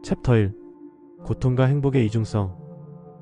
챕터 1. 고통과 행복의 이중성.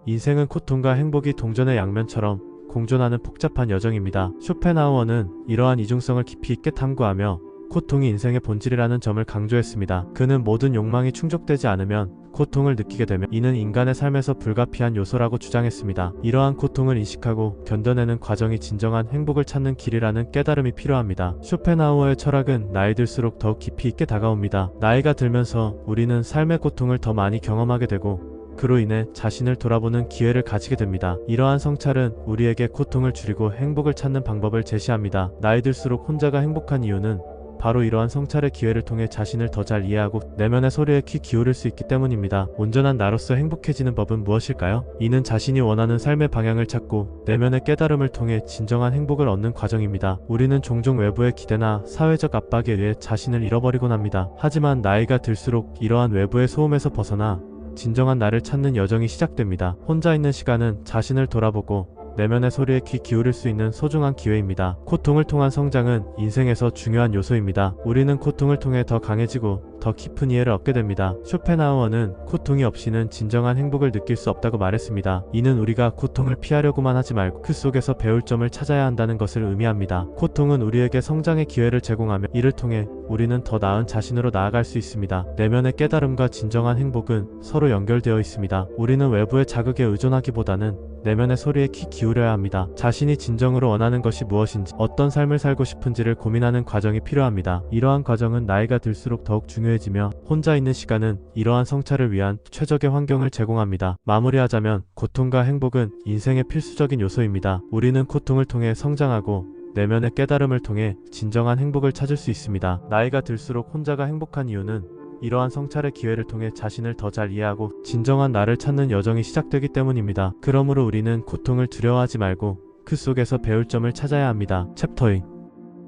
인생은 고통과 행복이 동전의 양면처럼 공존하는 복잡한 여정입니다. 쇼펜하우어는 이러한 이중성을 깊이 있게 탐구하며 고통이 인생의 본질이라는 점을 강조했습니다. 그는 모든 욕망이 충족되지 않으면 고통을 느끼게 되며 이는 인간의 삶에서 불가피한 요소라고 주장했습니다. 이러한 고통을 인식하고 견뎌내는 과정이 진정한 행복을 찾는 길이라는 깨달음이 필요합니다. 쇼펜하우어의 철학은 나이 들수록 더욱 깊이 있게 다가옵니다. 나이가 들면서 우리는 삶의 고통을 더 많이 경험하게 되고 그로 인해 자신을 돌아보는 기회를 가지게 됩니다. 이러한 성찰은 우리에게 고통을 줄이고 행복을 찾는 방법을 제시합니다. 나이 들수록 혼자가 행복한 이유는 바로 이러한 성찰의 기회를 통해 자신을 더 잘 이해하고 내면의 소리에 귀 기울일 수 있기 때문입니다. 온전한 나로서 행복해지는 법은 무엇일까요? 이는 자신이 원하는 삶의 방향을 찾고 내면의 깨달음을 통해 진정한 행복을 얻는 과정입니다. 우리는 종종 외부의 기대나 사회적 압박에 의해 자신을 잃어버리곤 합니다. 하지만 나이가 들수록 이러한 외부의 소음에서 벗어나 진정한 나를 찾는 여정이 시작됩니다. 혼자 있는 시간은 자신을 돌아보고 내면의 소리에 귀 기울일 수 있는 소중한 기회입니다. 고통을 통한 성장은 인생에서 중요한 요소입니다. 우리는 고통을 통해 더 강해지고 더 깊은 이해를 얻게 됩니다. 쇼펜하우어는 고통이 없이는 진정한 행복을 느낄 수 없다고 말했습니다. 이는 우리가 고통을 피하려고만 하지 말고 그 속에서 배울 점을 찾아야 한다는 것을 의미합니다. 고통은 우리에게 성장의 기회를 제공하며 이를 통해 우리는 더 나은 자신으로 나아갈 수 있습니다. 내면의 깨달음과 진정한 행복은 서로 연결되어 있습니다. 우리는 외부의 자극에 의존하기보다는 내면의 소리에 귀 기울여야 합니다. 자신이 진정으로 원하는 것이 무엇인지, 어떤 삶을 살고 싶은지를 고민하는 과정이 필요합니다. 이러한 과정은 나이가 들수록 더욱 중요해지며 혼자 있는 시간은 이러한 성찰을 위한 최적의 환경을 제공합니다. 마무리하자면 고통과 행복은 인생의 필수적인 요소입니다. 우리는 고통을 통해 성장하고 내면의 깨달음을 통해 진정한 행복을 찾을 수 있습니다. 나이가 들수록 혼자가 행복한 이유는 이러한 성찰의 기회를 통해 자신을 더 잘 이해하고 진정한 나를 찾는 여정이 시작되기 때문입니다. 그러므로 우리는 고통을 두려워하지 말고 그 속에서 배울 점을 찾아야 합니다. 챕터 2.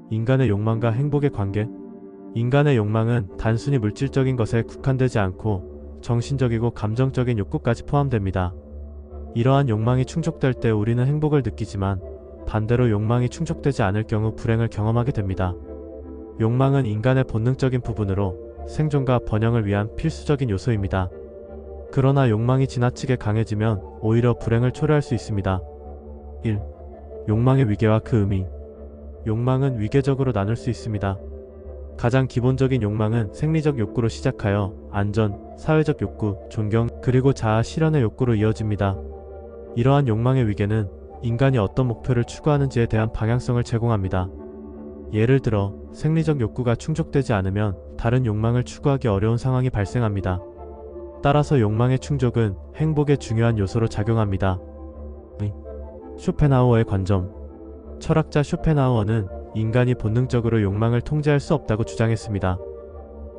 인간의 욕망과 행복의 관계. 인간의 욕망은 단순히 물질적인 것에 국한되지 않고 정신적이고 감정적인 욕구까지 포함됩니다. 이러한 욕망이 충족될 때 우리는 행복을 느끼지만 반대로 욕망이 충족되지 않을 경우 불행을 경험하게 됩니다. 욕망은 인간의 본능적인 부분으로 생존과 번영을 위한 필수적인 요소입니다. 그러나 욕망이 지나치게 강해지면 오히려 불행을 초래할 수 있습니다. 1. 욕망의 위계와 그 의미. 욕망은 위계적으로 나눌 수 있습니다. 가장 기본적인 욕망은 생리적 욕구로 시작하여 안전, 사회적 욕구, 존경, 그리고 자아 실현의 욕구로 이어집니다. 이러한 욕망의 위계는 인간이 어떤 목표를 추구하는지에 대한 방향성을 제공합니다. 예를 들어 생리적 욕구가 충족되지 않으면 다른 욕망을 추구하기 어려운 상황이 발생합니다. 따라서 욕망의 충족은 행복의 중요한 요소로 작용합니다. 쇼펜하우어의 관점. 철학자 쇼펜하우어는 인간이 본능적으로 욕망을 통제할 수 없다고 주장했습니다.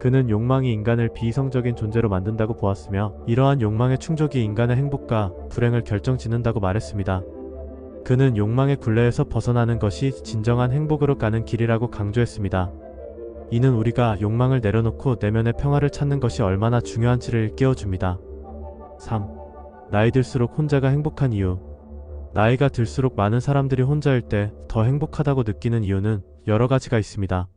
그는 욕망이 인간을 비이성적인 존재로 만든다고 보았으며 이러한 욕망의 충족이 인간의 행복과 불행을 결정짓는다고 말했습니다. 그는 욕망의 굴레에서 벗어나는 것이 진정한 행복으로 가는 길이라고 강조했습니다. 이는 우리가 욕망을 내려놓고 내면의 평화를 찾는 것이 얼마나 중요한지를 일깨워줍니다. 3. 나이 들수록 혼자가 행복한 이유. 나이가 들수록 많은 사람들이 혼자일 때 더 행복하다고 느끼는 이유는 여러 가지가 있습니다.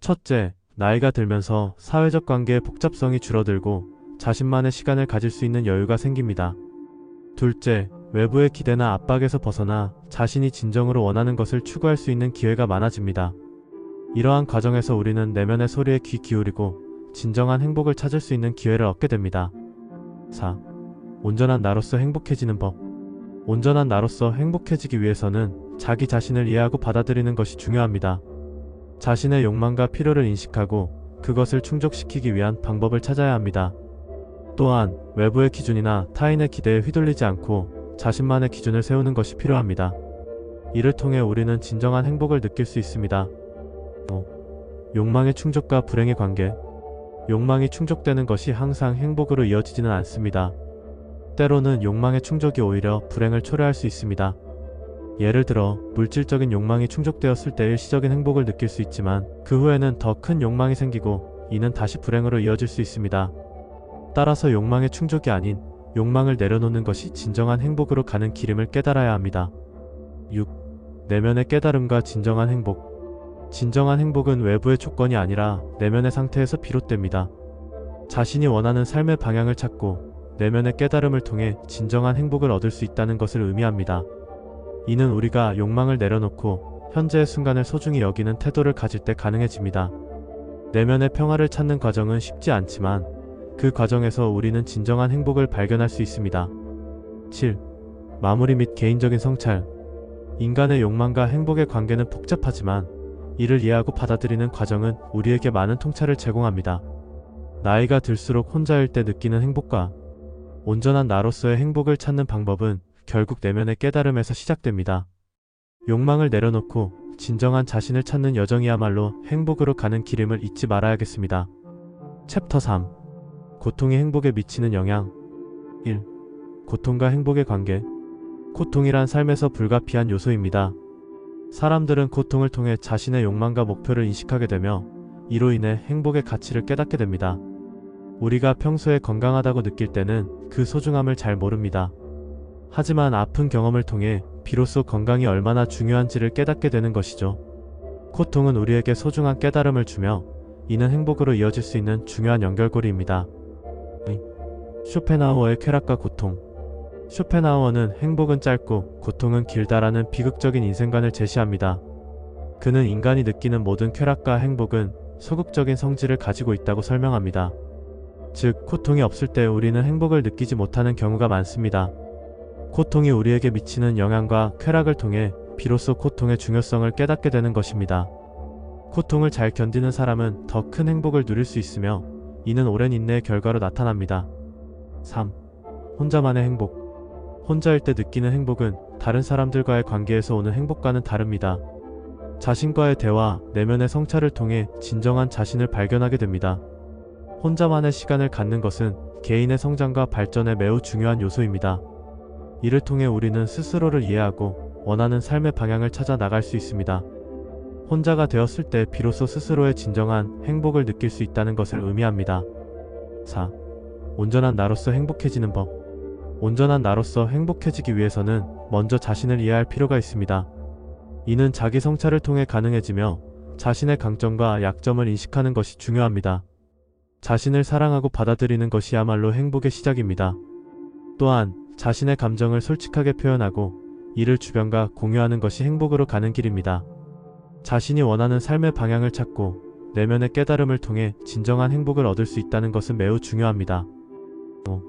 첫째, 나이가 들면서 사회적 관계의 복잡성이 줄어들고 자신만의 시간을 가질 수 있는 여유가 생깁니다. 둘째, 외부의 기대나 압박에서 벗어나 자신이 진정으로 원하는 것을 추구할 수 있는 기회가 많아집니다. 이러한 과정에서 우리는 내면의 소리에 귀 기울이고 진정한 행복을 찾을 수 있는 기회를 얻게 됩니다. 4. 온전한 나로서 행복해지는 법. 온전한 나로서 행복해지기 위해서는 자기 자신을 이해하고 받아들이는 것이 중요합니다. 자신의 욕망과 필요를 인식하고 그것을 충족시키기 위한 방법을 찾아야 합니다. 또한 외부의 기준이나 타인의 기대에 휘둘리지 않고 자신만의 기준을 세우는 것이 필요합니다. 이를 통해 우리는 진정한 행복을 느낄 수 있습니다. 5. 욕망의 충족과 불행의 관계. 욕망이 충족되는 것이 항상 행복으로 이어지지는 않습니다. 때로는 욕망의 충족이 오히려 불행을 초래할 수 있습니다. 예를 들어 물질적인 욕망이 충족되었을 때 일시적인 행복을 느낄 수 있지만 그 후에는 더 큰 욕망이 생기고 이는 다시 불행으로 이어질 수 있습니다. 따라서 욕망의 충족이 아닌 욕망을 내려놓는 것이 진정한 행복으로 가는 길임을 깨달아야 합니다. 6. 내면의 깨달음과 진정한 행복. 진정한 행복은 외부의 조건이 아니라 내면의 상태에서 비롯됩니다. 자신이 원하는 삶의 방향을 찾고 내면의 깨달음을 통해 진정한 행복을 얻을 수 있다는 것을 의미합니다. 이는 우리가 욕망을 내려놓고 현재의 순간을 소중히 여기는 태도를 가질 때 가능해집니다. 내면의 평화를 찾는 과정은 쉽지 않지만 그 과정에서 우리는 진정한 행복을 발견할 수 있습니다. 7. 마무리 및 개인적인 성찰. 인간의 욕망과 행복의 관계는 복잡하지만 이를 이해하고 받아들이는 과정은 우리에게 많은 통찰을 제공합니다. 나이가 들수록 혼자일 때 느끼는 행복과 온전한 나로서의 행복을 찾는 방법은 결국 내면의 깨달음에서 시작됩니다. 욕망을 내려놓고 진정한 자신을 찾는 여정이야말로 행복으로 가는 길임을 잊지 말아야겠습니다. 챕터 3. 고통이 행복에 미치는 영향. 1. 고통과 행복의 관계. 고통이란 삶에서 불가피한 요소입니다. 사람들은 고통을 통해 자신의 욕망과 목표를 인식하게 되며 이로 인해 행복의 가치를 깨닫게 됩니다. 우리가 평소에 건강하다고 느낄 때는 그 소중함을 잘 모릅니다. 하지만 아픈 경험을 통해 비로소 건강이 얼마나 중요한지를 깨닫게 되는 것이죠. 고통은 우리에게 소중한 깨달음을 주며 이는 행복으로 이어질 수 있는 중요한 연결고리입니다. 쇼펜하우어의 쾌락과 고통. 쇼펜하우어는 행복은 짧고 고통은 길다라는 비극적인 인생관을 제시합니다. 그는 인간이 느끼는 모든 쾌락과 행복은 소극적인 성질을 가지고 있다고 설명합니다. 즉, 고통이 없을 때 우리는 행복을 느끼지 못하는 경우가 많습니다. 고통이 우리에게 미치는 영향과 쾌락을 통해 비로소 고통의 중요성을 깨닫게 되는 것입니다. 고통을 잘 견디는 사람은 더 큰 행복을 누릴 수 있으며 이는 오랜 인내의 결과로 나타납니다. 3. 혼자만의 행복. 혼자일 때 느끼는 행복은 다른 사람들과의 관계에서 오는 행복과는 다릅니다. 자신과의 대화, 내면의 성찰을 통해 진정한 자신을 발견하게 됩니다. 혼자만의 시간을 갖는 것은 개인의 성장과 발전에 매우 중요한 요소입니다. 이를 통해 우리는 스스로를 이해하고 원하는 삶의 방향을 찾아 나갈 수 있습니다. 혼자가 되었을 때 비로소 스스로의 진정한 행복을 느낄 수 있다는 것을 의미합니다. 4. 온전한 나로서 행복해지는 법. 온전한 나로서 행복해지기 위해서는 먼저 자신을 이해할 필요가 있습니다. 이는 자기 성찰을 통해 가능해지며 자신의 강점과 약점을 인식하는 것이 중요합니다. 자신을 사랑하고 받아들이는 것이야말로 행복의 시작입니다. 또한 자신의 감정을 솔직하게 표현하고 이를 주변과 공유하는 것이 행복으로 가는 길입니다. 자신이 원하는 삶의 방향을 찾고 내면의 깨달음을 통해 진정한 행복을 얻을 수 있다는 것은 매우 중요합니다. 5.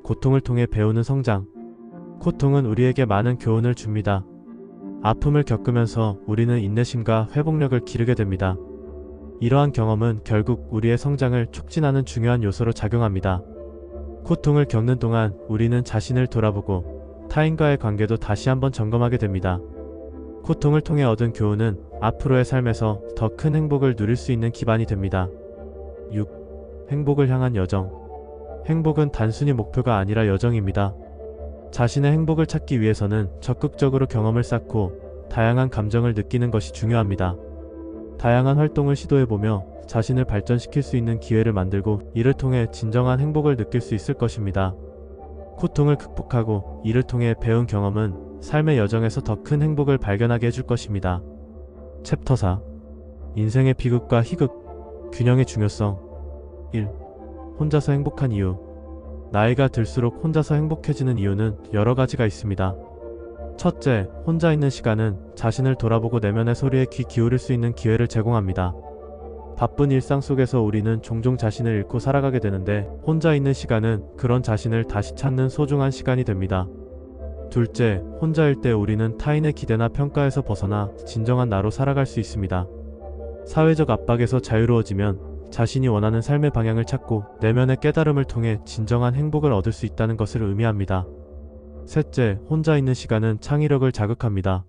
고통을 통해 배우는 성장. 고통은 우리에게 많은 교훈을 줍니다. 아픔을 겪으면서 우리는 인내심과 회복력을 기르게 됩니다. 이러한 경험은 결국 우리의 성장을 촉진하는 중요한 요소로 작용합니다. 고통을 겪는 동안 우리는 자신을 돌아보고 타인과의 관계도 다시 한번 점검하게 됩니다. 고통을 통해 얻은 교훈은 앞으로의 삶에서 더 큰 행복을 누릴 수 있는 기반이 됩니다. 6. 행복을 향한 여정. 행복은 단순히 목표가 아니라 여정입니다. 자신의 행복을 찾기 위해서는 적극적으로 경험을 쌓고 다양한 감정을 느끼는 것이 중요합니다. 다양한 활동을 시도해보며 자신을 발전시킬 수 있는 기회를 만들고 이를 통해 진정한 행복을 느낄 수 있을 것입니다. 고통을 극복하고 이를 통해 배운 경험은 삶의 여정에서 더 큰 행복을 발견하게 해줄 것입니다. 챕터 4. 인생의 비극과 희극, 균형의 중요성. 1. 혼자서 행복한 이유. 나이가 들수록 혼자서 행복해지는 이유는 여러 가지가 있습니다. 첫째, 혼자 있는 시간은 자신을 돌아보고 내면의 소리에 귀 기울일 수 있는 기회를 제공합니다. 바쁜 일상 속에서 우리는 종종 자신을 잃고 살아가게 되는데 혼자 있는 시간은 그런 자신을 다시 찾는 소중한 시간이 됩니다. 둘째, 혼자일 때 우리는 타인의 기대나 평가에서 벗어나 진정한 나로 살아갈 수 있습니다. 사회적 압박에서 자유로워지면 자신이 원하는 삶의 방향을 찾고 내면의 깨달음을 통해 진정한 행복을 얻을 수 있다는 것을 의미합니다. 셋째, 혼자 있는 시간은 창의력을 자극합니다.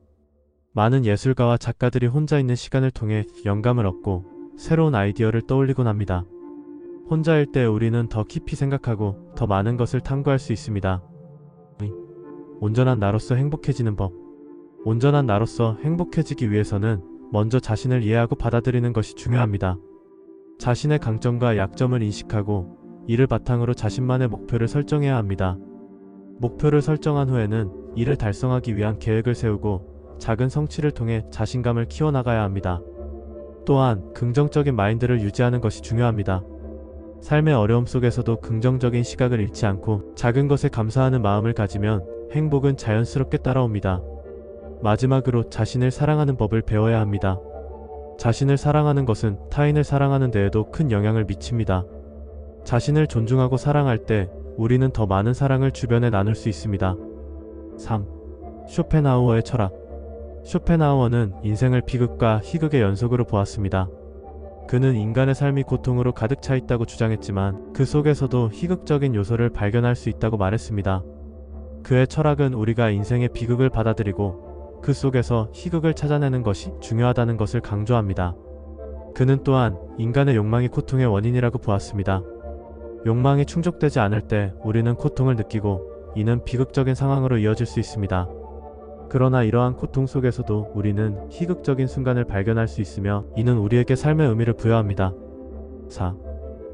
많은 예술가와 작가들이 혼자 있는 시간을 통해 영감을 얻고 새로운 아이디어를 떠올리곤 합니다. 혼자일 때 우리는 더 깊이 생각하고 더 많은 것을 탐구할 수 있습니다. 온전한 나로서 행복해지는 법. 온전한 나로서 행복해지기 위해서는 먼저 자신을 이해하고 받아들이는 것이 중요합니다. 자신의 강점과 약점을 인식하고 이를 바탕으로 자신만의 목표를 설정해야 합니다. 목표를 설정한 후에는 이를 달성하기 위한 계획을 세우고 작은 성취를 통해 자신감을 키워나가야 합니다. 또한 긍정적인 마인드를 유지하는 것이 중요합니다. 삶의 어려움 속에서도 긍정적인 시각을 잃지 않고 작은 것에 감사하는 마음을 가지면 행복은 자연스럽게 따라옵니다. 마지막으로 자신을 사랑하는 법을 배워야 합니다. 자신을 사랑하는 것은 타인을 사랑하는 데에도 큰 영향을 미칩니다. 자신을 존중하고 사랑할 때 우리는 더 많은 사랑을 주변에 나눌 수 있습니다. 3. 쇼펜하우어의 철학. 쇼펜하우어는 인생을 비극과 희극의 연속으로 보았습니다. 그는 인간의 삶이 고통으로 가득 차 있다고 주장했지만 그 속에서도 희극적인 요소를 발견할 수 있다고 말했습니다. 그의 철학은 우리가 인생의 비극을 받아들이고 그 속에서 희극을 찾아내는 것이 중요하다는 것을 강조합니다. 그는 또한 인간의 욕망이 고통의 원인이라고 보았습니다. 욕망이 충족되지 않을 때 우리는 고통을 느끼고 이는 비극적인 상황으로 이어질 수 있습니다. 그러나 이러한 고통 속에서도 우리는 희극적인 순간을 발견할 수 있으며 이는 우리에게 삶의 의미를 부여합니다. 4.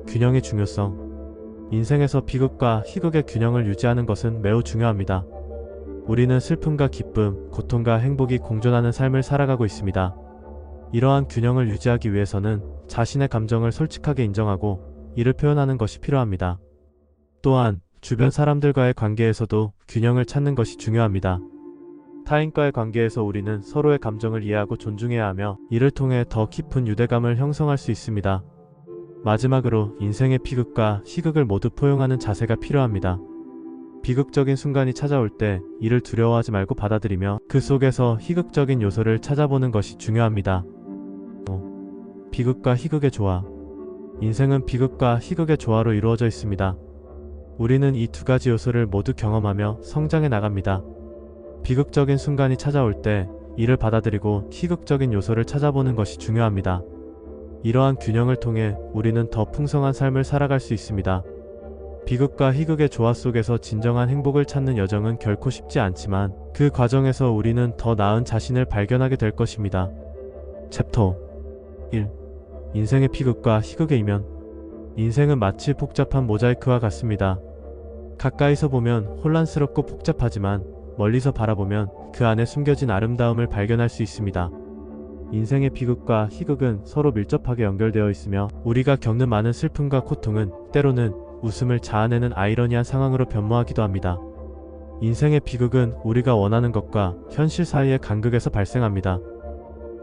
균형의 중요성. 인생에서 비극과 희극의 균형을 유지하는 것은 매우 중요합니다. 우리는 슬픔과 기쁨, 고통과 행복이 공존하는 삶을 살아가고 있습니다. 이러한 균형을 유지하기 위해서는 자신의 감정을 솔직하게 인정하고 이를 표현하는 것이 필요합니다. 또한 주변 사람들과의 관계에서도 균형을 찾는 것이 중요합니다. 타인과의 관계에서 우리는 서로의 감정을 이해하고 존중해야 하며 이를 통해 더 깊은 유대감을 형성할 수 있습니다. 마지막으로 인생의 비극과 희극을 모두 포용하는 자세가 필요합니다. 비극적인 순간이 찾아올 때 이를 두려워하지 말고 받아들이며 그 속에서 희극적인 요소를 찾아보는 것이 중요합니다. 5. 비극과 희극의 조화. 인생은 비극과 희극의 조화로 이루어져 있습니다. 우리는 이 두 가지 요소를 모두 경험하며 성장해 나갑니다. 비극적인 순간이 찾아올 때 이를 받아들이고 희극적인 요소를 찾아보는 것이 중요합니다. 이러한 균형을 통해 우리는 더 풍성한 삶을 살아갈 수 있습니다. 비극과 희극의 조화 속에서 진정한 행복을 찾는 여정은 결코 쉽지 않지만 그 과정에서 우리는 더 나은 자신을 발견하게 될 것입니다. 챕터 1. 인생의 비극과 희극의 이면. 인생은 마치 복잡한 모자이크와 같습니다. 가까이서 보면 혼란스럽고 복잡하지만 멀리서 바라보면 그 안에 숨겨진 아름다움을 발견할 수 있습니다. 인생의 비극과 희극은 서로 밀접하게 연결되어 있으며 우리가 겪는 많은 슬픔과 고통은 때로는 웃음을 자아내는 아이러니한 상황으로 변모하기도 합니다. 인생의 비극은 우리가 원하는 것과 현실 사이의 간극에서 발생합니다.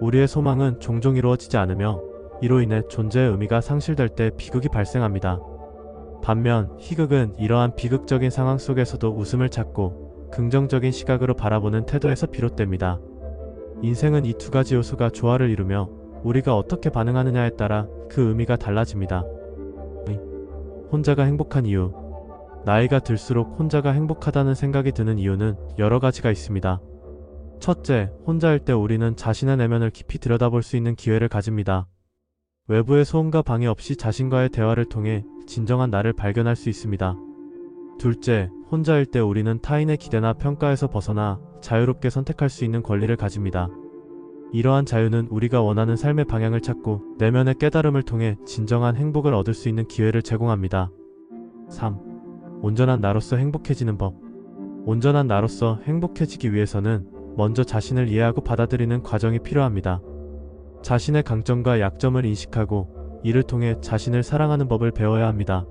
우리의 소망은 종종 이루어지지 않으며 이로 인해 존재의 의미가 상실될 때 비극이 발생합니다. 반면 희극은 이러한 비극적인 상황 속에서도 웃음을 찾고 긍정적인 시각으로 바라보는 태도에서 비롯됩니다. 인생은 이 두 가지 요소가 조화를 이루며 우리가 어떻게 반응하느냐에 따라 그 의미가 달라집니다. 혼자가 행복한 이유. 나이가 들수록 혼자가 행복하다는 생각이 드는 이유는 여러 가지가 있습니다. 첫째, 혼자일 때 우리는 자신의 내면을 깊이 들여다볼 수 있는 기회를 가집니다. 외부의 소음과 방해 없이 자신과의 대화를 통해 진정한 나를 발견할 수 있습니다. 둘째, 혼자일 때 우리는 타인의 기대나 평가에서 벗어나 자유롭게 선택할 수 있는 권리를 가집니다. 이러한 자유는 우리가 원하는 삶의 방향을 찾고 내면의 깨달음을 통해 진정한 행복을 얻을 수 있는 기회를 제공합니다. 3. 온전한 나로서 행복해지는 법. 온전한 나로서 행복해지기 위해서는 먼저 자신을 이해하고 받아들이는 과정이 필요합니다. 자신의 강점과 약점을 인식하고 이를 통해 자신을 사랑하는 법을 배워야 합니다.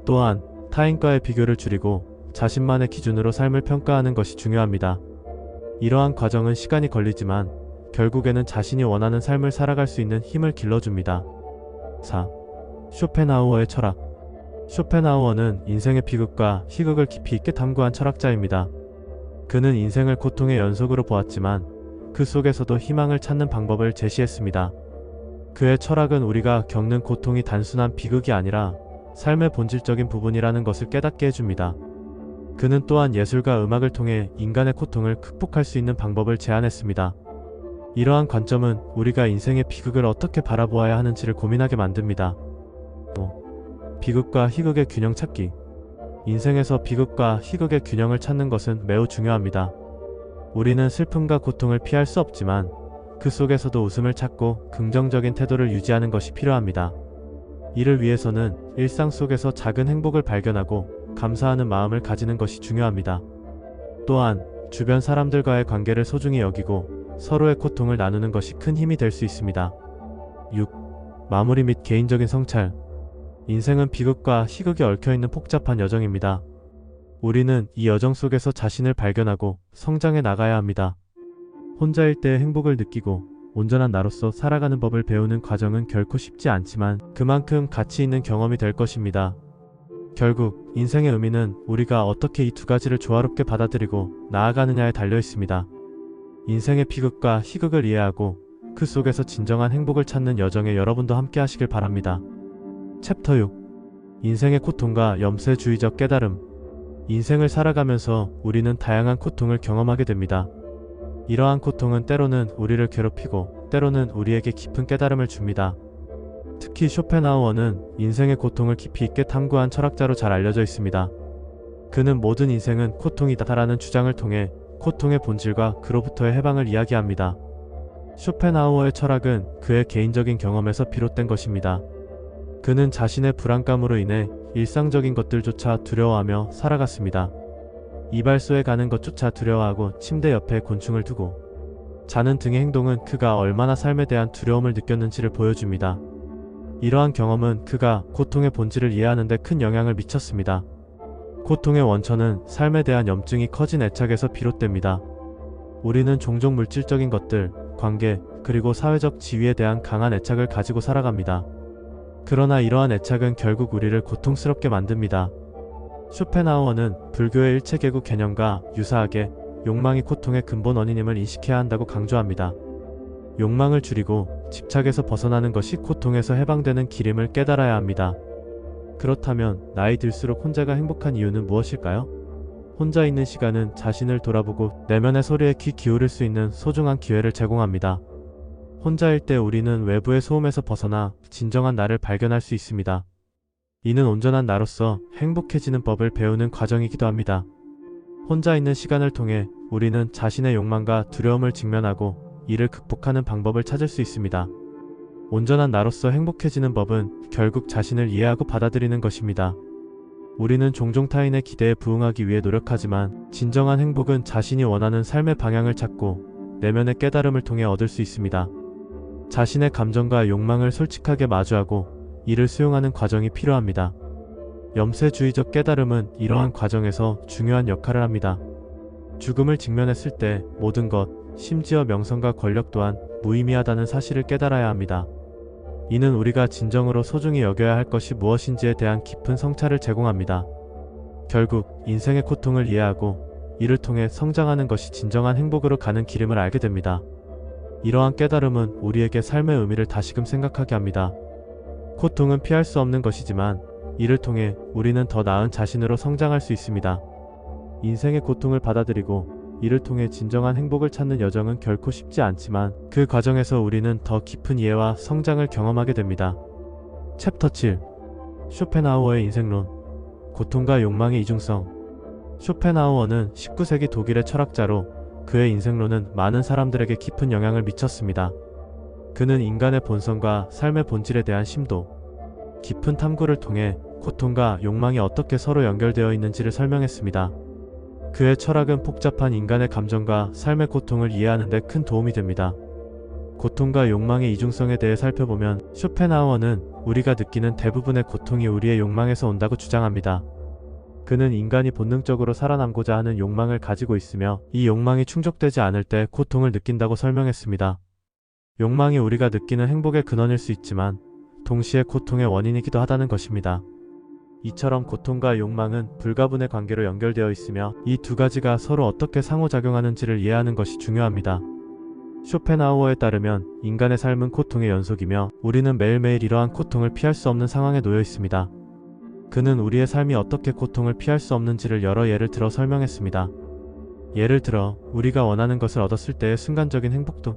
또한 타인과의 비교를 줄이고 자신만의 기준으로 삶을 평가하는 것이 중요합니다. 이러한 과정은 시간이 걸리지만 결국에는 자신이 원하는 삶을 살아갈 수 있는 힘을 길러줍니다. 4. 쇼펜하우어의 철학. 쇼펜하우어는 인생의 비극과 희극을 깊이 있게 탐구한 철학자입니다. 그는 인생을 고통의 연속으로 보았지만 그 속에서도 희망을 찾는 방법을 제시했습니다. 그의 철학은 우리가 겪는 고통이 단순한 비극이 아니라 삶의 본질적인 부분이라는 것을 깨닫게 해줍니다. 그는 또한 예술과 음악을 통해 인간의 고통을 극복할 수 있는 방법을 제안했습니다. 이러한 관점은 우리가 인생의 비극을 어떻게 바라보아야 하는지를 고민하게 만듭니다. 5. 비극과 희극의 균형 찾기. 인생에서 비극과 희극의 균형을 찾는 것은 매우 중요합니다. 우리는 슬픔과 고통을 피할 수 없지만 그 속에서도 웃음을 찾고 긍정적인 태도를 유지하는 것이 필요합니다. 이를 위해서는 일상 속에서 작은 행복을 발견하고 감사하는 마음을 가지는 것이 중요합니다. 또한 주변 사람들과의 관계를 소중히 여기고 서로의 고통을 나누는 것이 큰 힘이 될 수 있습니다. 6. 마무리 및 개인적인 성찰. 인생은 비극과 희극이 얽혀있는 복잡한 여정입니다. 우리는 이 여정 속에서 자신을 발견하고 성장해 나가야 합니다. 혼자일 때 행복을 느끼고 온전한 나로서 살아가는 법을 배우는 과정은 결코 쉽지 않지만 그만큼 가치 있는 경험이 될 것입니다. 결국 인생의 의미는 우리가 어떻게 이 두 가지를 조화롭게 받아들이고 나아가느냐에 달려 있습니다. 인생의 비극과 희극을 이해하고 그 속에서 진정한 행복을 찾는 여정에 여러분도 함께 하시길 바랍니다. 챕터 6. 인생의 고통과 염세주의적 깨달음. 인생을 살아가면서 우리는 다양한 고통을 경험하게 됩니다. 이러한 고통은 때로는 우리를 괴롭히고 때로는 우리에게 깊은 깨달음을 줍니다. 특히 쇼펜하우어는 인생의 고통을 깊이 있게 탐구한 철학자로 잘 알려져 있습니다. 그는 모든 인생은 고통이다라는 주장을 통해 고통의 본질과 그로부터의 해방을 이야기합니다. 쇼펜하우어의 철학은 그의 개인적인 경험에서 비롯된 것입니다. 그는 자신의 불안감으로 인해 일상적인 것들조차 두려워하며 살아갔습니다. 이발소에 가는 것조차 두려워하고 침대 옆에 곤충을 두고 자는 등의 행동은 그가 얼마나 삶에 대한 두려움을 느꼈는지를 보여줍니다. 이러한 경험은 그가 고통의 본질을 이해하는 데 큰 영향을 미쳤습니다. 고통의 원천은 삶에 대한 염증이 커진 애착에서 비롯됩니다. 우리는 종종 물질적인 것들, 관계, 그리고 사회적 지위에 대한 강한 애착을 가지고 살아갑니다. 그러나 이러한 애착은 결국 우리를 고통스럽게 만듭니다. 쇼펜하우어는 불교의 일체계구 개념과 유사하게 욕망이 고통의 근본 원인임을 인식해야 한다고 강조합니다. 욕망을 줄이고 집착에서 벗어나는 것이 고통에서 해방되는 길임을 깨달아야 합니다. 그렇다면 나이 들수록 혼자가 행복한 이유는 무엇일까요? 혼자 있는 시간은 자신을 돌아보고 내면의 소리에 귀 기울일 수 있는 소중한 기회를 제공합니다. 혼자일 때 우리는 외부의 소음에서 벗어나 진정한 나를 발견할 수 있습니다. 이는 온전한 나로서 행복해지는 법을 배우는 과정이기도 합니다. 혼자 있는 시간을 통해 우리는 자신의 욕망과 두려움을 직면하고 이를 극복하는 방법을 찾을 수 있습니다. 온전한 나로서 행복해지는 법은 결국 자신을 이해하고 받아들이는 것입니다. 우리는 종종 타인의 기대에 부응하기 위해 노력하지만 진정한 행복은 자신이 원하는 삶의 방향을 찾고 내면의 깨달음을 통해 얻을 수 있습니다. 자신의 감정과 욕망을 솔직하게 마주하고 이를 수용하는 과정이 필요합니다. 염세주의적 깨달음은 이러한 과정에서 중요한 역할을 합니다. 죽음을 직면했을 때 모든 것, 심지어 명성과 권력 또한 무의미하다는 사실을 깨달아야 합니다. 이는 우리가 진정으로 소중히 여겨야 할 것이 무엇인지에 대한 깊은 성찰을 제공합니다. 결국 인생의 고통을 이해하고 이를 통해 성장하는 것이 진정한 행복으로 가는 길임을 알게 됩니다. 이러한 깨달음은 우리에게 삶의 의미를 다시금 생각하게 합니다. 고통은 피할 수 없는 것이지만 이를 통해 우리는 더 나은 자신으로 성장할 수 있습니다. 인생의 고통을 받아들이고 이를 통해 진정한 행복을 찾는 여정은 결코 쉽지 않지만 그 과정에서 우리는 더 깊은 이해와 성장을 경험하게 됩니다. 챕터 7. 쇼펜하우어의 인생론. 고통과 욕망의 이중성. 쇼펜하우어는 19세기 독일의 철학자로 그의 인생론은 많은 사람들에게 깊은 영향을 미쳤습니다. 그는 인간의 본성과 삶의 본질에 대한 심도, 깊은 탐구를 통해 고통과 욕망이 어떻게 서로 연결되어 있는지를 설명했습니다. 그의 철학은 복잡한 인간의 감정과 삶의 고통을 이해하는 데 큰 도움이 됩니다. 고통과 욕망의 이중성에 대해 살펴보면 쇼펜하우어는 우리가 느끼는 대부분의 고통이 우리의 욕망에서 온다고 주장합니다. 그는 인간이 본능적으로 살아남고자 하는 욕망을 가지고 있으며 이 욕망이 충족되지 않을 때 고통을 느낀다고 설명했습니다. 욕망이 우리가 느끼는 행복의 근원일 수 있지만 동시에 고통의 원인이기도 하다는 것입니다. 이처럼 고통과 욕망은 불가분의 관계로 연결되어 있으며 이 두 가지가 서로 어떻게 상호작용하는지를 이해하는 것이 중요합니다. 쇼펜하우어에 따르면 인간의 삶은 고통의 연속이며 우리는 매일매일 이러한 고통을 피할 수 없는 상황에 놓여 있습니다. 그는 우리의 삶이 어떻게 고통을 피할 수 없는지를 여러 예를 들어 설명했습니다. 예를 들어 우리가 원하는 것을 얻었을 때의 순간적인 행복도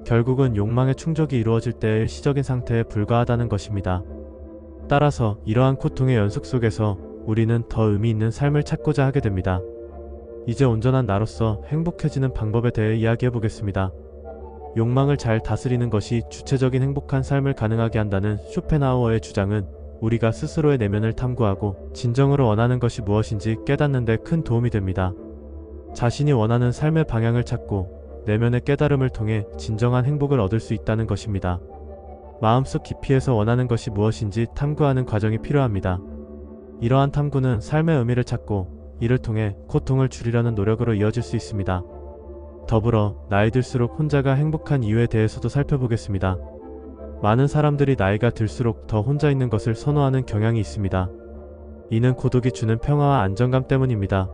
결국은 욕망의 충족이 이루어질 때의 일시적인 상태에 불과하다는 것입니다. 따라서 이러한 고통의 연속 속에서 우리는 더 의미 있는 삶을 찾고자 하게 됩니다. 이제 온전한 나로서 행복해지는 방법에 대해 이야기해 보겠습니다. 욕망을 잘 다스리는 것이 주체적인 행복한 삶을 가능하게 한다는 쇼펜하우어의 주장은 우리가 스스로의 내면을 탐구하고 진정으로 원하는 것이 무엇인지 깨닫는 데 큰 도움이 됩니다. 자신이 원하는 삶의 방향을 찾고 내면의 깨달음을 통해 진정한 행복을 얻을 수 있다는 것입니다. 마음속 깊이에서 원하는 것이 무엇인지 탐구하는 과정이 필요합니다. 이러한 탐구는 삶의 의미를 찾고 이를 통해 고통을 줄이려는 노력으로 이어질 수 있습니다. 더불어 나이 들수록 혼자가 행복한 이유에 대해서도 살펴보겠습니다. 많은 사람들이 나이가 들수록 더 혼자 있는 것을 선호하는 경향이 있습니다. 이는 고독이 주는 평화와 안정감 때문입니다.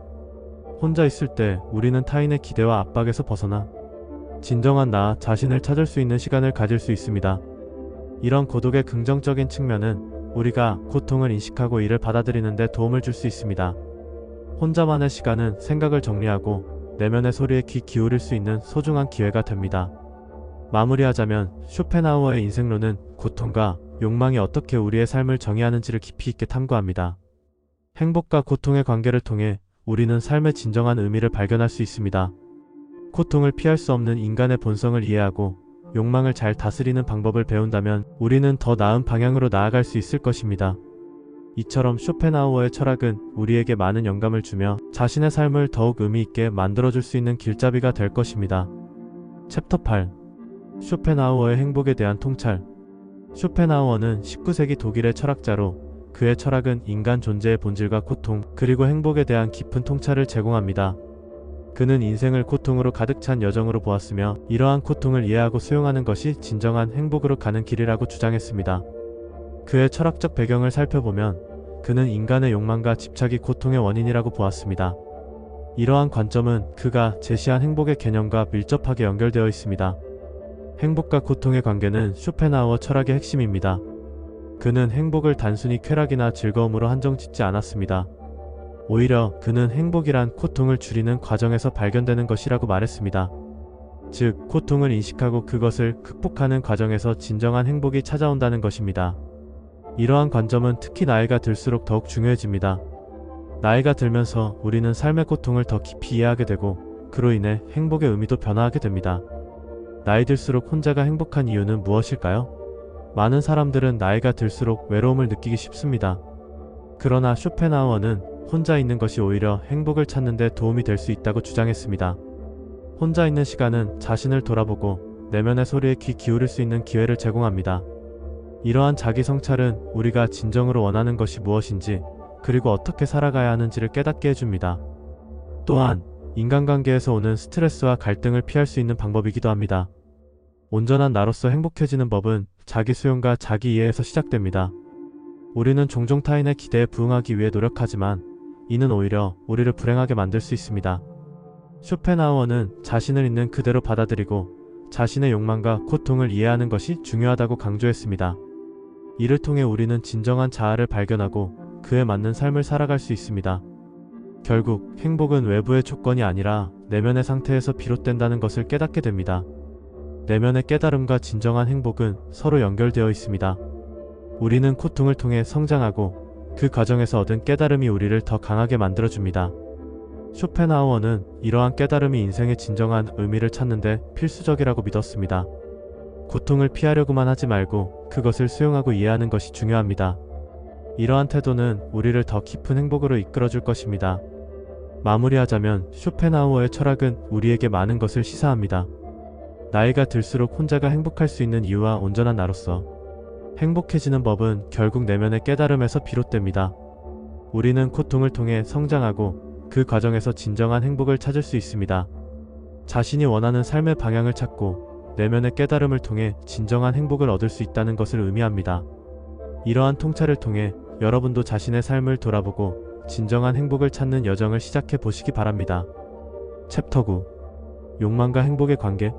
혼자 있을 때 우리는 타인의 기대와 압박에서 벗어나 진정한 나 자신을 찾을 수 있는 시간을 가질 수 있습니다. 이런 고독의 긍정적인 측면은 우리가 고통을 인식하고 이를 받아들이는 데 도움을 줄 수 있습니다. 혼자만의 시간은 생각을 정리하고 내면의 소리에 귀 기울일 수 있는 소중한 기회가 됩니다. 마무리하자면 쇼펜하우어의 인생론은 고통과 욕망이 어떻게 우리의 삶을 정의하는지를 깊이 있게 탐구합니다. 행복과 고통의 관계를 통해 우리는 삶의 진정한 의미를 발견할 수 있습니다. 고통을 피할 수 없는 인간의 본성을 이해하고 욕망을 잘 다스리는 방법을 배운다면 우리는 더 나은 방향으로 나아갈 수 있을 것입니다. 이처럼 쇼펜하우어의 철학은 우리에게 많은 영감을 주며 자신의 삶을 더욱 의미 있게 만들어줄 수 있는 길잡이가 될 것입니다. 챕터 8. 쇼펜하우어의 행복에 대한 통찰. 쇼펜하우어는 19세기 독일의 철학자로 그의 철학은 인간 존재의 본질과 고통, 그리고 행복에 대한 깊은 통찰을 제공합니다. 그는 인생을 고통으로 가득 찬 여정으로 보았으며 이러한 고통을 이해하고 수용하는 것이 진정한 행복으로 가는 길이라고 주장했습니다. 그의 철학적 배경을 살펴보면 그는 인간의 욕망과 집착이 고통의 원인이라고 보았습니다. 이러한 관점은 그가 제시한 행복의 개념과 밀접하게 연결되어 있습니다. 행복과 고통의 관계는 쇼펜하우어 철학의 핵심입니다. 그는 행복을 단순히 쾌락이나 즐거움으로 한정짓지 않았습니다. 오히려 그는 행복이란 고통을 줄이는 과정에서 발견되는 것이라고 말했습니다. 즉, 고통을 인식하고 그것을 극복하는 과정에서 진정한 행복이 찾아온다는 것입니다. 이러한 관점은 특히 나이가 들수록 더욱 중요해집니다. 나이가 들면서 우리는 삶의 고통을 더 깊이 이해하게 되고 그로 인해 행복의 의미도 변화하게 됩니다. 나이 들수록 혼자가 행복한 이유는 무엇일까요? 많은 사람들은 나이가 들수록 외로움을 느끼기 쉽습니다. 그러나 쇼펜하우어는 혼자 있는 것이 오히려 행복을 찾는 데 도움이 될 수 있다고 주장했습니다. 혼자 있는 시간은 자신을 돌아보고 내면의 소리에 귀 기울일 수 있는 기회를 제공합니다. 이러한 자기 성찰은 우리가 진정으로 원하는 것이 무엇인지 그리고 어떻게 살아가야 하는지를 깨닫게 해줍니다. 또한 인간관계에서 오는 스트레스와 갈등을 피할 수 있는 방법이기도 합니다. 온전한 나로서 행복해지는 법은 자기 수용과 자기 이해에서 시작됩니다. 우리는 종종 타인의 기대에 부응하기 위해 노력하지만 이는 오히려 우리를 불행하게 만들 수 있습니다. 쇼펜하우어는 자신을 있는 그대로 받아들이고 자신의 욕망과 고통을 이해하는 것이 중요하다고 강조했습니다. 이를 통해 우리는 진정한 자아를 발견하고 그에 맞는 삶을 살아갈 수 있습니다. 결국 행복은 외부의 조건이 아니라 내면의 상태에서 비롯된다는 것을 깨닫게 됩니다. 내면의 깨달음과 진정한 행복은 서로 연결되어 있습니다. 우리는 고통을 통해 성장하고 그 과정에서 얻은 깨달음이 우리를 더 강하게 만들어줍니다. 쇼펜하우어는 이러한 깨달음이 인생의 진정한 의미를 찾는 데 필수적이라고 믿었습니다. 고통을 피하려고만 하지 말고 그것을 수용하고 이해하는 것이 중요합니다. 이러한 태도는 우리를 더 깊은 행복으로 이끌어줄 것입니다. 마무리하자면 쇼펜하우어의 철학은 우리에게 많은 것을 시사합니다. 나이가 들수록 혼자가 행복할 수 있는 이유와 온전한 나로서 행복해지는 법은 결국 내면의 깨달음에서 비롯됩니다. 우리는 고통을 통해 성장하고 그 과정에서 진정한 행복을 찾을 수 있습니다. 자신이 원하는 삶의 방향을 찾고 내면의 깨달음을 통해 진정한 행복을 얻을 수 있다는 것을 의미합니다. 이러한 통찰을 통해 여러분도 자신의 삶을 돌아보고 진정한 행복을 찾는 여정을 시작해 보시기 바랍니다. 챕터 9. 욕망과 행복의 관계.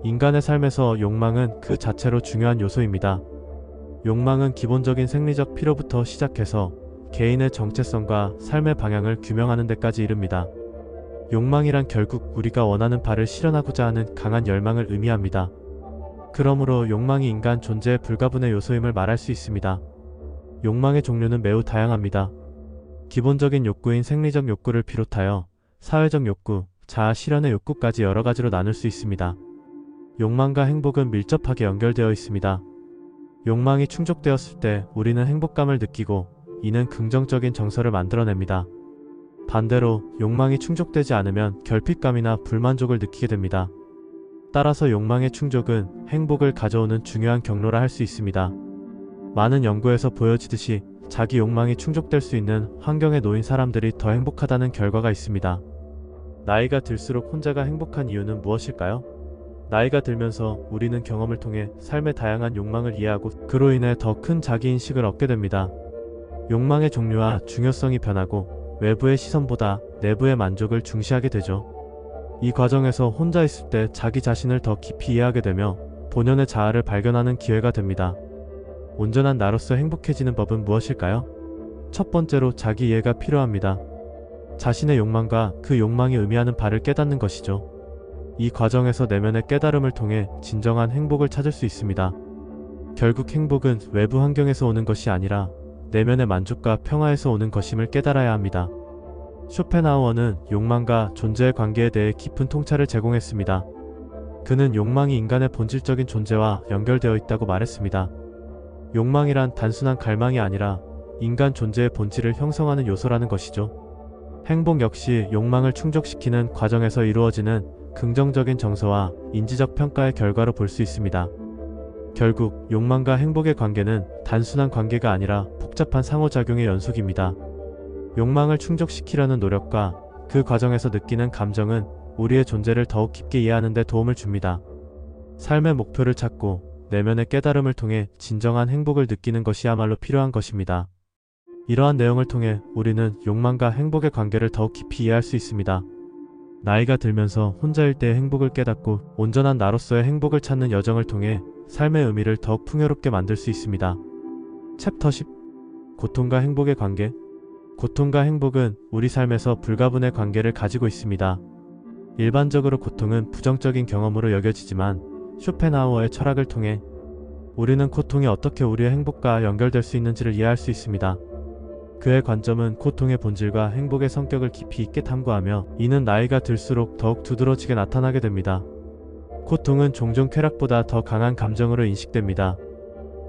인간의 삶에서 욕망은 그 자체로 중요한 요소입니다. 욕망은 기본적인 생리적 필요부터 시작해서 개인의 정체성과 삶의 방향을 규명하는 데까지 이릅니다. 욕망이란 결국 우리가 원하는 바를 실현하고자 하는 강한 열망을 의미합니다. 그러므로 욕망이 인간 존재의 불가분의 요소임을 말할 수 있습니다. 욕망의 종류는 매우 다양합니다. 기본적인 욕구인 생리적 욕구를 비롯하여 사회적 욕구, 자아 실현의 욕구까지 여러 가지로 나눌 수 있습니다. 욕망과 행복은 밀접하게 연결되어 있습니다. 욕망이 충족되었을 때 우리는 행복감을 느끼고 이는 긍정적인 정서를 만들어냅니다. 반대로 욕망이 충족되지 않으면 결핍감이나 불만족을 느끼게 됩니다. 따라서 욕망의 충족은 행복을 가져오는 중요한 경로라 할 수 있습니다. 많은 연구에서 보여지듯이 자기 욕망이 충족될 수 있는 환경에 놓인 사람들이 더 행복하다는 결과가 있습니다. 나이가 들수록 혼자가 행복한 이유는 무엇일까요? 나이가 들면서 우리는 경험을 통해 삶의 다양한 욕망을 이해하고 그로 인해 더 큰 자기인식을 얻게 됩니다. 욕망의 종류와 중요성이 변하고 외부의 시선보다 내부의 만족을 중시하게 되죠. 이 과정에서 혼자 있을 때 자기 자신을 더 깊이 이해하게 되며 본연의 자아를 발견하는 기회가 됩니다. 온전한 나로서 행복해지는 법은 무엇일까요? 첫 번째로 자기 이해가 필요합니다. 자신의 욕망과 그 욕망이 의미하는 바를 깨닫는 것이죠. 이 과정에서 내면의 깨달음을 통해 진정한 행복을 찾을 수 있습니다. 결국 행복은 외부 환경에서 오는 것이 아니라 내면의 만족과 평화에서 오는 것임을 깨달아야 합니다. 쇼펜하우어는 욕망과 존재의 관계에 대해 깊은 통찰을 제공했습니다. 그는 욕망이 인간의 본질적인 존재와 연결되어 있다고 말했습니다. 욕망이란 단순한 갈망이 아니라 인간 존재의 본질을 형성하는 요소라는 것이죠. 행복 역시 욕망을 충족시키는 과정에서 이루어지는 긍정적인 정서와 인지적 평가의 결과로 볼 수 있습니다. 결국 욕망과 행복의 관계는 단순한 관계가 아니라 복잡한 상호작용의 연속입니다. 욕망을 충족시키려는 노력과 그 과정에서 느끼는 감정은 우리의 존재를 더욱 깊게 이해하는 데 도움을 줍니다. 삶의 목표를 찾고 내면의 깨달음을 통해 진정한 행복을 느끼는 것이야말로 필요한 것입니다. 이러한 내용을 통해 우리는 욕망과 행복의 관계를 더욱 깊이 이해할 수 있습니다. 나이가 들면서 혼자일 때의 행복을 깨닫고 온전한 나로서의 행복을 찾는 여정을 통해 삶의 의미를 더욱 풍요롭게 만들 수 있습니다. 챕터 10. 고통과 행복의 관계. 고통과 행복은 우리 삶에서 불가분의 관계를 가지고 있습니다. 일반적으로 고통은 부정적인 경험으로 여겨지지만 쇼펜하우어의 철학을 통해 우리는 고통이 어떻게 우리의 행복과 연결될 수 있는지를 이해할 수 있습니다. 그의 관점은 고통의 본질과 행복의 성격을 깊이 있게 탐구하며 이는 나이가 들수록 더욱 두드러지게 나타나게 됩니다. 고통은 종종 쾌락보다 더 강한 감정으로 인식됩니다.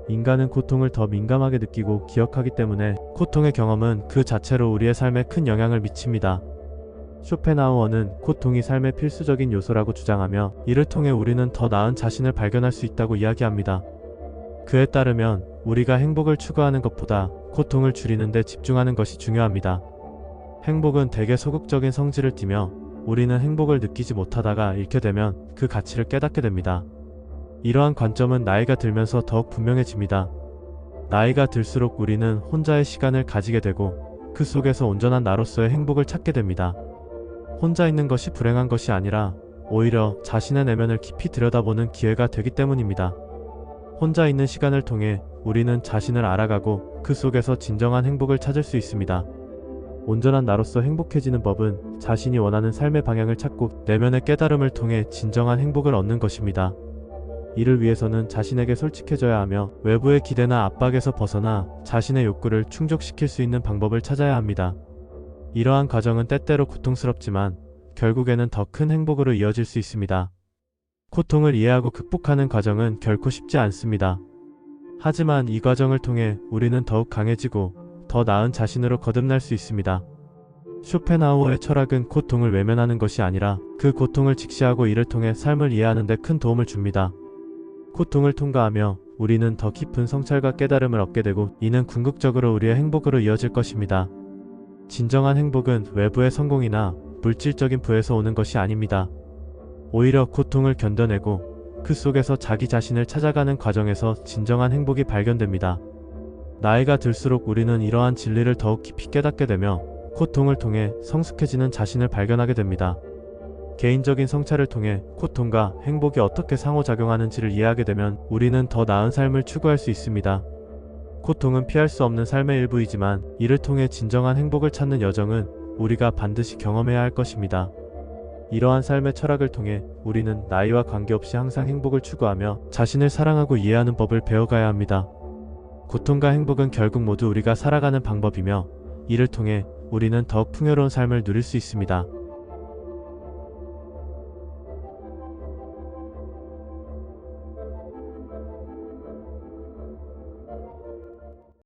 인간은 고통을 더 민감하게 느끼고 기억하기 때문에 고통의 경험은 그 자체로 우리의 삶에 큰 영향을 미칩니다. 쇼펜하우어는 고통이 삶의 필수적인 요소라고 주장하며 이를 통해 우리는 더 나은 자신을 발견할 수 있다고 이야기합니다. 그에 따르면 우리가 행복을 추구하는 것보다 고통을 줄이는 데 집중하는 것이 중요합니다. 행복은 대개 소극적인 성질을 띠며 우리는 행복을 느끼지 못하다가 잃게 되면 그 가치를 깨닫게 됩니다. 이러한 관점은 나이가 들면서 더욱 분명해집니다. 나이가 들수록 우리는 혼자의 시간을 가지게 되고 그 속에서 온전한 나로서의 행복을 찾게 됩니다. 혼자 있는 것이 불행한 것이 아니라 오히려 자신의 내면을 깊이 들여다보는 기회가 되기 때문입니다. 혼자 있는 시간을 통해 우리는 자신을 알아가고 그 속에서 진정한 행복을 찾을 수 있습니다. 온전한 나로서 행복해지는 법은 자신이 원하는 삶의 방향을 찾고 내면의 깨달음을 통해 진정한 행복을 얻는 것입니다. 이를 위해서는 자신에게 솔직해져야 하며 외부의 기대나 압박에서 벗어나 자신의 욕구를 충족시킬 수 있는 방법을 찾아야 합니다. 이러한 과정은 때때로 고통스럽지만 결국에는 더 큰 행복으로 이어질 수 있습니다. 고통을 이해하고 극복하는 과정은 결코 쉽지 않습니다. 하지만 이 과정을 통해 우리는 더욱 강해지고 더 나은 자신으로 거듭날 수 있습니다. 쇼펜하우어의 철학은 고통을 외면하는 것이 아니라 그 고통을 직시하고 이를 통해 삶을 이해하는 데 큰 도움을 줍니다. 고통을 통과하며 우리는 더 깊은 성찰과 깨달음을 얻게 되고 이는 궁극적으로 우리의 행복으로 이어질 것입니다. 진정한 행복은 외부의 성공이나 물질적인 부에서 오는 것이 아닙니다. 오히려 고통을 견뎌내고 그 속에서 자기 자신을 찾아가는 과정에서 진정한 행복이 발견됩니다. 나이가 들수록 우리는 이러한 진리를 더욱 깊이 깨닫게 되며 고통을 통해 성숙해지는 자신을 발견하게 됩니다. 개인적인 성찰을 통해 고통과 행복이 어떻게 상호작용하는지를 이해하게 되면 우리는 더 나은 삶을 추구할 수 있습니다. 고통은 피할 수 없는 삶의 일부이지만 이를 통해 진정한 행복을 찾는 여정은 우리가 반드시 경험해야 할 것입니다. 이러한 삶의 철학을 통해 우리는 나이와 관계없이 항상 행복을 추구하며 자신을 사랑하고 이해하는 법을 배워가야 합니다. 고통과 행복은 결국 모두 우리가 살아가는 방법이며 이를 통해 우리는 더욱 풍요로운 삶을 누릴 수 있습니다.